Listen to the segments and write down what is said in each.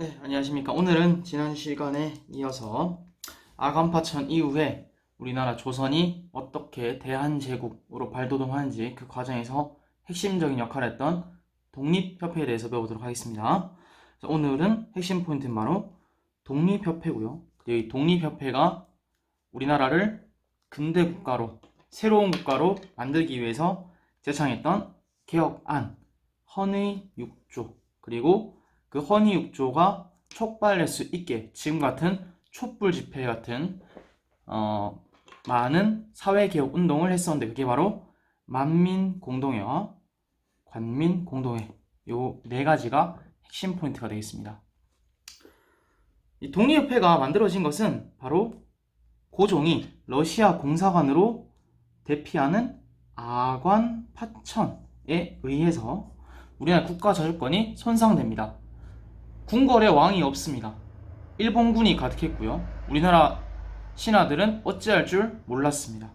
네, 안녕하십니까. 오늘은 지난 시간에 이어서 아간파천 이후에 우리나라 조선이 어떻게 대한제국으로 발돋움하는지 그 과정에서 핵심적인 역할을 했던 독립협회에 대해서 배워보도록 하겠습니다. 오늘은 핵심 포인트는 바로 독립협회고요. 이 독립협회가 우리나라를 근대국가로, 새로운 국가로 만들기 위해서 제창했던 개혁안, 헌의 6조, 그리고 그 헌의 6조가 촉발될 수 있게 지금 같은 촛불 집회 같은 많은 사회개혁 운동을 했었는데, 그게 바로 만민공동회와 관민공동회, 요 네 가지가 핵심 포인트가 되겠습니다. 이 독립협회가 만들어진 것은 바로 고종이 러시아 공사관으로 대피하는 아관 파천에 의해서 우리나라 국가 저주권이 손상됩니다. 궁궐에 왕이 없습니다. 일본군이 가득했고요. 우리나라 신하들은 어찌할 줄 몰랐습니다.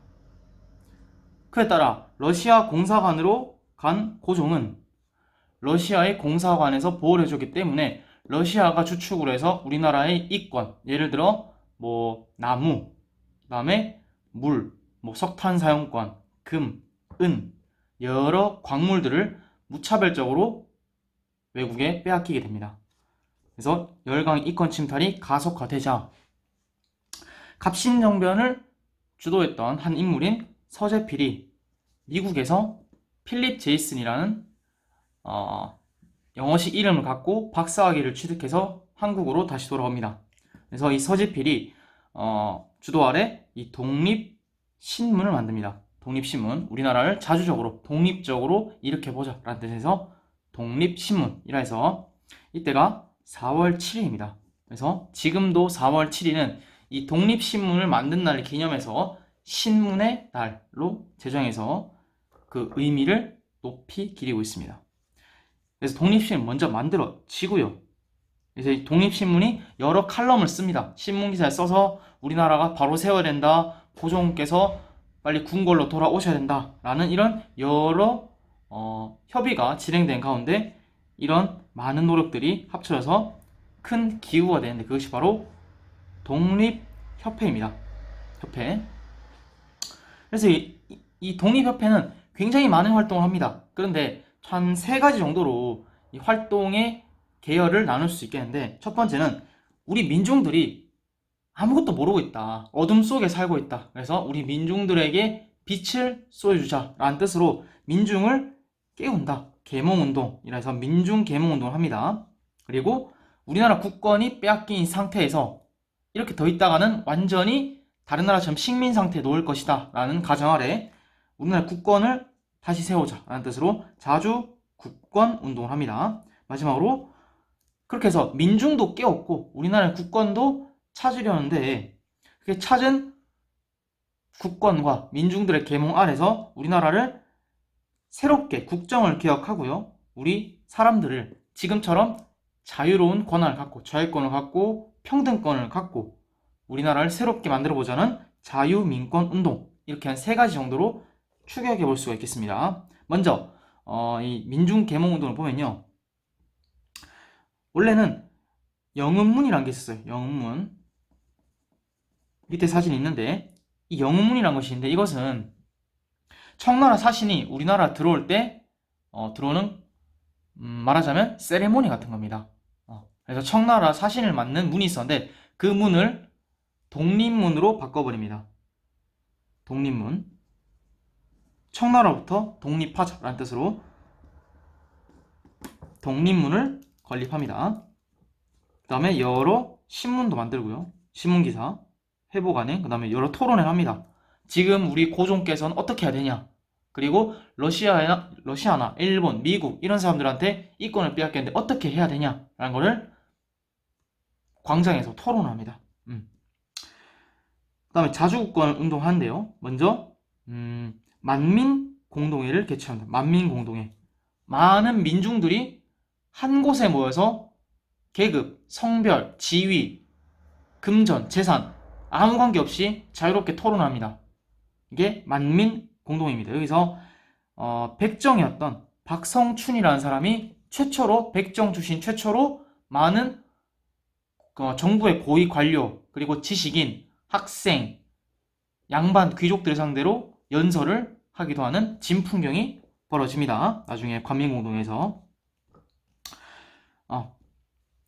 그에 따라 러시아 공사관으로 간 고종은 러시아의 공사관에서 보호를 해줬기 때문에 러시아가 주축으로 해서 우리나라의 이권, 예를 들어 나무, 그 다음에 물, 석탄 사용권, 금, 은, 여러 광물들을 무차별적으로 외국에 빼앗기게 됩니다. 그래서 열강 이권 침탈이 가속화되자 갑신정변을 주도했던 한 인물인 서재필이 미국에서 필립 제이슨이라는 영어식 이름을 갖고 박사학위를 취득해서 한국으로 다시 돌아옵니다. 그래서 이 서재필이 주도 아래 이 독립신문을 만듭니다. 독립신문, 우리나라를 자주적으로 독립적으로 일으켜보자 라는 뜻에서 독립신문이라 해서 이때가 4월 7일입니다. 그래서 지금도 4월 7일은 이 독립신문을 만든 날을 기념해서 신문의 날로 제정해서 그 의미를 높이 기리고 있습니다. 그래서 독립신문 먼저 만들어지고요. 그래서 이 독립신문이 여러 칼럼을 씁니다. 신문기사에 써서 우리나라가 바로 세워야 된다, 고종께서 빨리 궁궐로 돌아오셔야 된다 라는 이런 여러 협의가 진행된 가운데 이런 많은 노력들이 합쳐져서 큰 기구가 되는데, 그것이 바로 독립협회입니다. 협회. 그래서 이 독립협회는 굉장히 많은 활동을 합니다. 그런데 한 3가지 정도로 이 활동의 계열을 나눌 수 있겠는데, 첫 번째는 우리 민중들이 아무것도 모르고 있다, 어둠 속에 살고 있다, 그래서 우리 민중들에게 빛을 쏘여주자 라는 뜻으로 민중을 깨운다, 계몽운동이라 해서 민중계몽운동을 합니다. 그리고 우리나라 국권이 빼앗긴 상태에서 이렇게 더 있다가는 완전히 다른 나라처럼 식민 상태에 놓을 것이다 라는 가정 아래 우리나라 국권을 다시 세우자 라는 뜻으로 자주 국권운동을 합니다. 마지막으로 그렇게 해서 민중도 깨웠고 우리나라의 국권도 찾으려는데, 그게 찾은 국권과 민중들의 계몽 아래서 우리나라를 새롭게 국정을 개혁하고요, 우리 사람들을 지금처럼 자유로운 권한을 갖고, 자유권을 갖고, 평등권을 갖고 우리나라를 새롭게 만들어보자는 자유민권운동, 이렇게 한 3가지 정도로 추격해 볼 수가 있겠습니다. 먼저 이 민중계몽운동을 보면요, 원래는 영은문이라는 게 있었어요. 영은문, 밑에 사진이 있는데 이 영은문이라는 것이 있는데, 이것은 청나라 사신이 우리나라 들어올 때 들어오는 말하자면 세레모니 같은 겁니다. 그래서 청나라 사신을 맞는 문이 있었는데 그 문을 독립문으로 바꿔버립니다. 독립문, 청나라로부터 독립하자라는 뜻으로 독립문을 건립합니다. 그 다음에 여러 신문도 만들고요, 신문기사, 회보관행, 그 다음에 여러 토론을 합니다. 지금 우리 고종께서는 어떻게 해야 되냐, 그리고 러시아나 일본, 미국 이런 사람들한테 이권을 빼앗겼는데 어떻게 해야 되냐 라는 거를 광장에서 토론합니다. 그 다음에 자주국권 운동하는데요, 먼저 만민공동회를 개최합니다. 만민공동회, 많은 민중들이 한 곳에 모여서 계급, 성별, 지위, 금전, 재산 아무 관계없이 자유롭게 토론합니다. 이게 만민공동회입니다. 여기서 백정이었던 박성춘이라는 사람이 최초로, 백정 출신 최초로 많은 정부의 고위 관료, 그리고 지식인, 학생, 양반, 귀족들 상대로 연설을 하기도 하는 진풍경이 벌어집니다. 나중에 관민공동에서.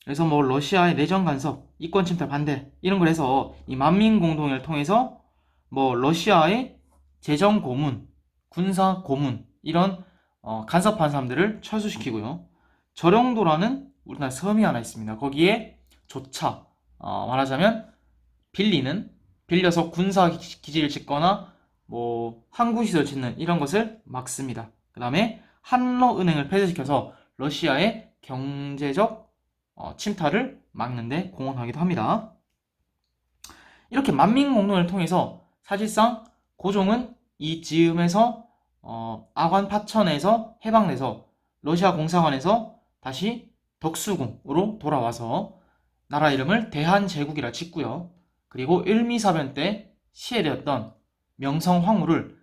그래서 뭐 러시아의 내정 간섭, 이권 침탈 반대 이런 걸 해서 이 만민공동회를 통해서 뭐 러시아의 재정 고문, 군사 고문 이런 간섭한 사람들을 철수시키고요. 저령도라는 우리나라 섬이 하나 있습니다. 거기에 조차 말하자면 빌려서 군사 기지를 짓거나 뭐 항구시설 짓는 이런 것을 막습니다. 그 다음에 한러은행을 폐쇄시켜서 러시아의 경제적 침탈을 막는데 공헌하기도 합니다. 이렇게 만민공동회를 통해서 사실상 고종은 이 즈음에서 아관 파천에서 해방돼서 러시아 공사관에서 다시 덕수궁으로 돌아와서 나라 이름을 대한제국이라 짓고요. 그리고 일미사변 때 시해되었던 명성황후를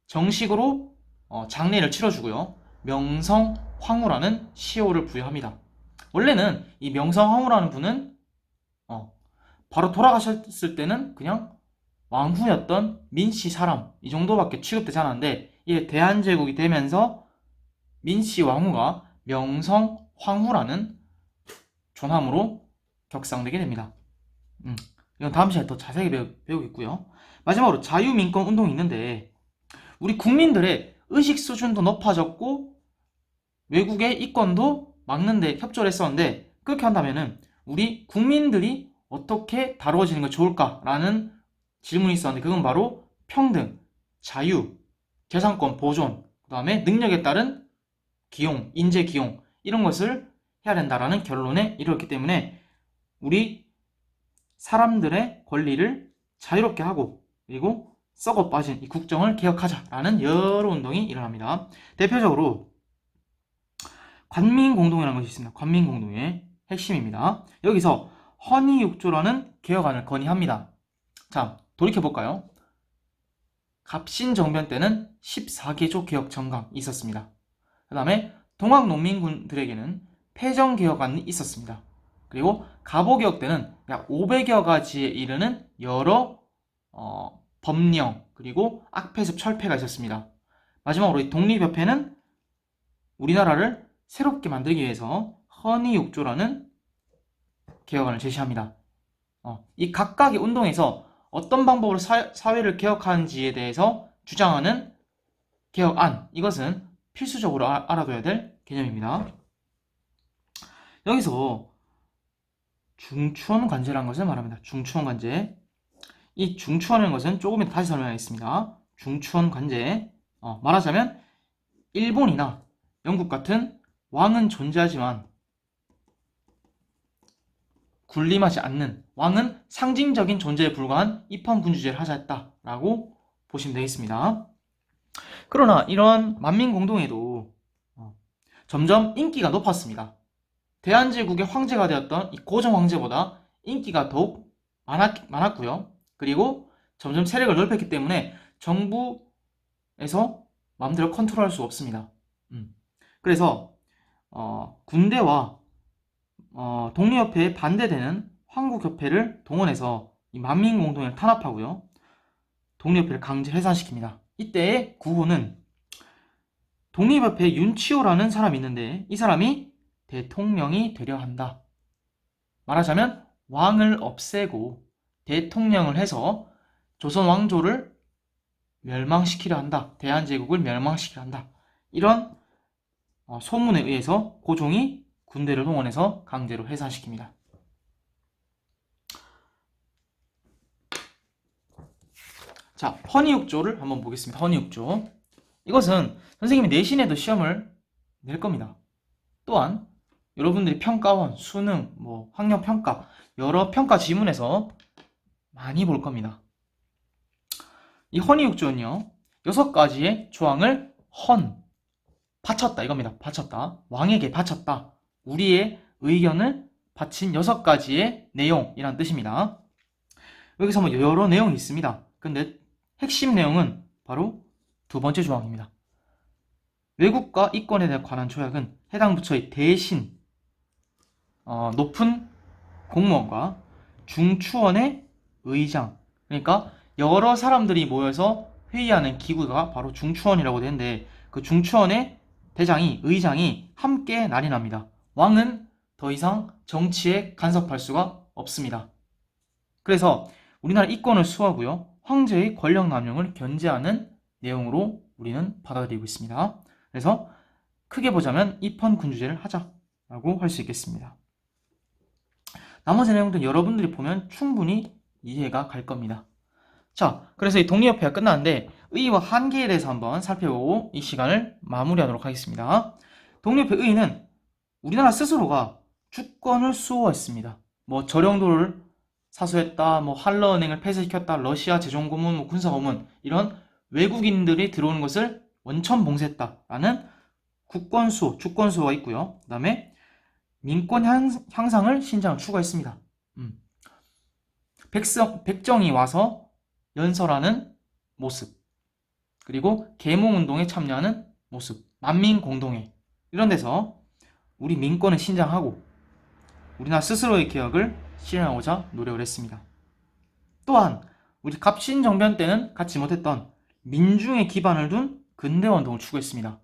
정식으로 장례를 치러주고요. 명성황후라는 시호를 부여합니다. 원래는 이 명성황후라는 분은 바로 돌아가셨을 때는 그냥 왕후였던 민씨 사람 이 정도밖에 취급되지 않았는데 이게 대한제국이 되면서 민씨 왕후가 명성황후라는 존함으로 격상되게 됩니다. 이건 다음 시간에 더 자세히 배우겠고요. 마지막으로 자유민권 운동이 있는데 우리 국민들의 의식 수준도 높아졌고 외국의 이권도 막는데 협조를 했었는데 그렇게 한다면은 우리 국민들이 어떻게 다루어지는 게 좋을까라는 질문이 있었는데 그건 바로 평등, 자유, 재산권 보존, 그 다음에 능력에 따른 기용, 인재 기용 이런 것을 해야 된다라는 결론에 이르렀기 때문에 우리 사람들의 권리를 자유롭게 하고 그리고 썩어 빠진 이 국정을 개혁하자라는 여러 운동이 일어납니다. 대표적으로 관민공동회라는 것이 있습니다. 관민공동회 핵심입니다. 여기서 헌의육조라는 개혁안을 건의합니다. 자, 돌이켜볼까요? 갑신정변 때는 14개조 개혁 정강이 있었습니다. 그 다음에 동학농민군들에게는 폐정개혁안이 있었습니다. 그리고 갑오개혁 때는 약 500여 가지에 이르는 여러 법령 그리고 악폐습 철폐가 있었습니다. 마지막으로 이 독립협회는 우리나라를 새롭게 만들기 위해서 헌의육조라는 개혁안을 제시합니다. 이 각각의 운동에서 어떤 방법으로 사회를 개혁하는지에 대해서 주장하는 개혁안 이것은 필수적으로 알아둬야 될 개념입니다. 여기서 중추원관제라는 것을 말합니다. 중추원관제. 이 중추원이라는 것은 조금 이따 다시 설명하겠습니다. 중추원관제. 말하자면 일본이나 영국 같은 왕은 존재하지만 군림하지 않는 왕은 상징적인 존재에 불과한 입헌군주제를 하자 했다라고 보시면 되겠습니다. 그러나 이런 만민공동회도 점점 인기가 높았습니다. 대한제국의 황제가 되었던 이 고종 황제보다 인기가 더욱 많았고요. 그리고 점점 세력을 넓혔기 때문에 정부에서 마음대로 컨트롤할 수 없습니다. 그래서 군대와 독립협회에 반대되는 황국협회를 동원해서 이 만민공동회를 탄압하고요. 독립협회를 강제 해산시킵니다. 이때의 구호는 독립협회 윤치호라는 사람이 있는데 이 사람이 대통령이 되려 한다. 말하자면 왕을 없애고 대통령을 해서 조선 왕조를 멸망시키려 한다. 대한제국을 멸망시키려 한다. 이런 소문에 의해서 고종이 군대를 동원해서 강제로 해산시킵니다. 자, 헌의육조를 한번 보겠습니다. 헌의육조. 이것은 선생님이 내신에도 시험을 낼 겁니다. 또한 여러분들이 평가원, 수능, 학력평가 여러 평가 지문에서 많이 볼 겁니다. 이 헌의육조는요 6가지의 조항을 바쳤다 이겁니다. 바쳤다. 왕에게 바쳤다. 우리의 의견을 바친 6가지의 내용이란 뜻입니다. 여기서 여러 내용이 있습니다. 근데 핵심 내용은 바로 2번째 조항입니다. 외국과 이권에 관한 조약은 해당 부처의 대신 높은 공무원과 중추원의 의장, 그러니까 여러 사람들이 모여서 회의하는 기구가 바로 중추원이라고 되는데 그 중추원의 대장이 의장이 함께 날인합니다. 왕은 더 이상 정치에 간섭할 수가 없습니다. 그래서 우리나라 이권을 수호하고요. 황제의 권력 남용을 견제하는 내용으로 우리는 받아들이고 있습니다. 그래서 크게 보자면 입헌군주제를 하자라고 할 수 있겠습니다. 나머지 내용들은 여러분들이 보면 충분히 이해가 갈 겁니다. 자, 그래서 이 독립협회가 끝났는데 의의와 한계에 대해서 한번 살펴보고 이 시간을 마무리하도록 하겠습니다. 독립협회 의의는 우리나라 스스로가 주권을 수호했습니다. 뭐 저령도를 사수했다, 뭐 한러은행을 폐쇄시켰다, 러시아 재정고문, 뭐 군사고문 이런 외국인들이 들어오는 것을 원천봉쇄했다라는 국권수호, 주권수호가 있고요. 그 다음에 민권 향상을 신장을 추구했습니다. 백정이 와서 연설하는 모습, 그리고 계몽운동에 참여하는 모습, 만민공동회 이런 데서 우리 민권을 신장하고 우리나라 스스로의 개혁을 실현하고자 노력을 했습니다. 또한 우리 갑신정변 때는 갖지 못했던 민중의 기반을 둔 근대화운동을 추구했습니다.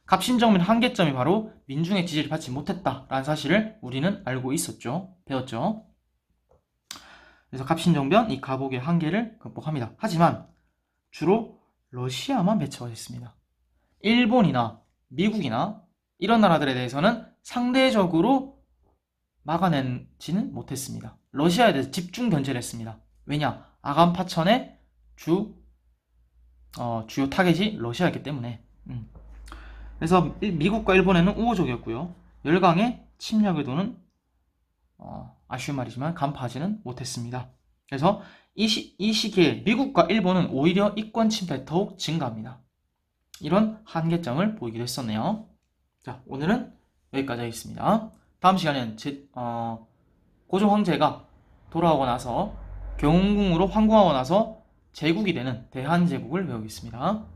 갑신정변 한계점이 바로 민중의 지지를 받지 못했다라는 사실을 우리는 알고 있었죠. 배웠죠. 그래서 갑신정변 이 가복의 한계를 극복합니다. 하지만 주로 러시아만 배치가 됐습니다. 일본이나 미국이나 이런 나라들에 대해서는 상대적으로 막아내지는 못했습니다. 러시아에 대해서 집중 견제를 했습니다. 왜냐? 아간 파천의 주요 타겟이 러시아였기 때문에. 그래서 미국과 일본에는 우호적이었고요. 열강의 침략에도는 아쉬운 말이지만 간파하지는 못했습니다. 그래서 이 시기에 미국과 일본은 오히려 이권 침탈이 더욱 증가합니다. 이런 한계점을 보이기도 했었네요. 자, 오늘은 여기까지 하겠습니다. 다음 시간에는 고종 황제가 돌아오고 나서 경운궁으로 황궁하고 나서 제국이 되는 대한제국을 배우겠습니다.